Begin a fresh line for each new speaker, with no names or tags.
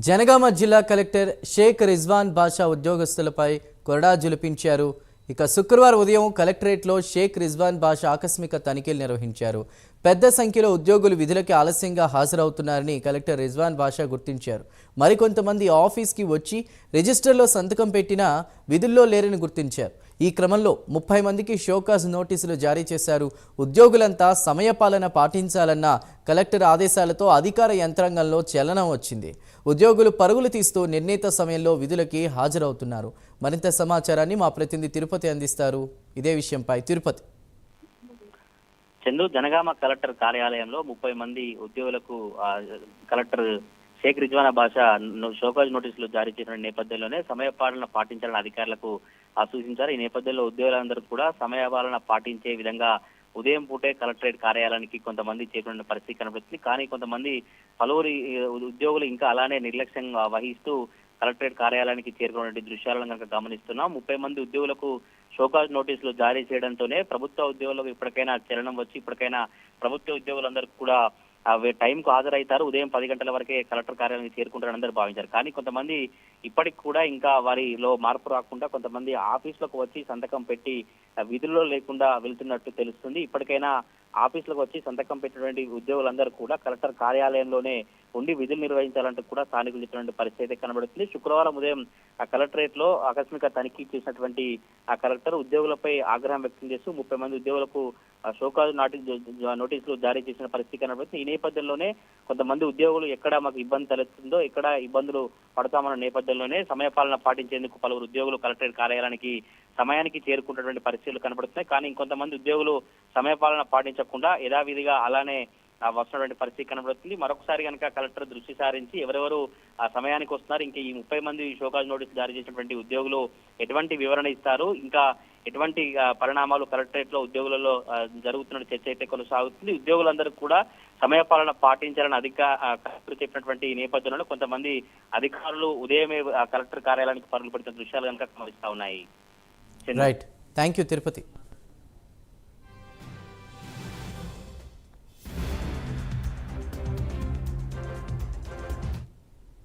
జనగామ జిల్లా కలెక్టర్ షేక్ రిజ్వాన్ బాషా ఉద్యోగస్తులపై కొరడా జులిపించారు. ఇక శుక్రవారం ఉదయం కలెక్టరేట్లో షేక్ రిజ్వాన్ బాషా ఆకస్మిక తనిఖీలు నిర్వహించారు. పెద్ద సంఖ్యలో ఉద్యోగులు విధులకి ఆలస్యంగా హాజరవుతున్నారని కలెక్టర్ రిజ్వాన్ బాషా గుర్తించారు. మరికొంతమంది ఆఫీస్కి వచ్చి రిజిస్టర్లో సంతకం పెట్టినా విధుల్లో లేరని గుర్తించారు. ఈ క్రమంలో 30 మందికి షోకాజ్ నోటీసులు జారీ చేశారు. ఉద్యోగులంతా సమయపాలన పాటించాలన్న కలెక్టర్ ఆదేశాలతో అధికార యంత్రాంగంలో చలనం వచ్చింది. ఉద్యోగులు పరుగులు తీస్తూ నిర్ణీత సమయంలో విధులకి హాజరవుతున్నారు. మరింత సమాచారాన్ని మా ప్రతినిధి తిరుపతి అందిస్తారు. ఇదే విషయంపై తిరుపతి.
చందు, జనగామ కలెక్టర్ కార్యాలయంలో 30 మంది ఉద్యోగులకు కలెక్టర్ షేక్ రిజ్వాన్ బాషా షోకాజ్ నోటీసులు జారీ చేసిన నేపథ్యంలోనే సమయపాలన పాటించాలని అధికారులకు సూచించారు. ఈ నేపథ్యంలో ఉద్యోగులందరూ కూడా సమయపాలన పాటించే విధంగా ఉదయం పూటే కలెక్టరేట్ కార్యాలయానికి కొంతమంది చేరుకున్న పరిస్థితి కనబడుతుంది. కానీ కొంతమంది పలువురి ఉద్యోగులు ఇంకా అలానే నిర్లక్ష్యం వహిస్తూ కలెక్టరేట్ కార్యాలయానికి చేరుకున్న దృశ్యాలను కనుక గమనిస్తున్నాం. 30 మంది ఉద్యోగులకు షోకాజ్ నోటీసులు జారీ చేయడంతోనే ప్రభుత్వ ఉద్యోగులకు ఇప్పటికైనా చలనం వచ్చి ఇప్పటికైనా ప్రభుత్వ ఉద్యోగులందరూ కూడా టైంకు హాజరవుతారు. ఉదయం 10 గంటల వరకే కలెక్టర్ కార్యాలయానికి చేరుకుంటారని అందరూ భావించారు. కానీ కొంతమంది ఇప్పటికి కూడా ఇంకా వారిలో మార్పు రాకుండా కొంతమంది ఆఫీసులకు వచ్చి సంతకం పెట్టి విధుల్లో లేకుండా వెళ్తున్నట్టు తెలుస్తుంది. ఇప్పటికైనా ఆఫీసులకు వచ్చి సంతకం పెట్టినటువంటి ఉద్యోగులందరూ కూడా కలెక్టర్ కార్యాలయంలోనే ఉండి విధులు నిర్వహించాలంటూ కూడా స్థానికులు చెప్పినటువంటి పరిస్థితి కనబడుతుంది. శుక్రవారం ఉదయం కలెక్టరేట్ లో ఆకస్మిక తనిఖీ చేసినటువంటి కలెక్టర్ ఉద్యోగులపై ఆగ్రహం వ్యక్తం చేస్తూ 30 మంది ఉద్యోగులకు షోకాజ్ నోటీసులు జారీ చేసిన పరిస్థితి కనబడుతుంది. ఈ నేపథ్యంలోనే కొంతమంది ఉద్యోగులు ఎక్కడ మాకు ఇబ్బంది తలెత్తుందో ఎక్కడ ఇబ్బందులు పడతామన్న నేపథ్యంలోనే సమయపాలన పాటించేందుకు పలువురు ఉద్యోగులు కలెక్టరేట్ కార్యాలయానికి సమయానికి చేరుకుంటున్నటువంటి పరిస్థితులు కనబడుతున్నాయి. కానీ ఇంకొంతమంది ఉద్యోగులు సమయపాలన పాటించకుండా యథావిధిగా అలానే వస్తున్నటువంటి పరిస్థితి కనబడుతుంది. మరొకసారి కనుక కలెక్టర్ దృష్టి సారించి ఎవరెవరు సమయానికి వస్తున్నారు, ఇంకా ఈ 30 మంది షోకాజ్ నోటీసు జారీ చేసినటువంటి ఉద్యోగులు ఎటువంటి వివరణ ఇస్తారు, ఇంకా ఎటువంటి పరిణామాలు కలెక్టరేట్ లో ఉద్యోగులలో జరుగుతున్న చర్చ అయితే కొనసాగుతుంది. ఉద్యోగులందరూ కూడా సమయపాలన పాటించాలని కలెక్టర్ చెప్పినటువంటి నేపథ్యంలో కొంతమంది అధికారులు ఉదయమే కలెక్టర్ కార్యాలయానికి పరుగులు పెడుతున్న దృశ్యాలు కనుక గమనిస్తా ఉన్నాయి.
Right, thank you Tirupati.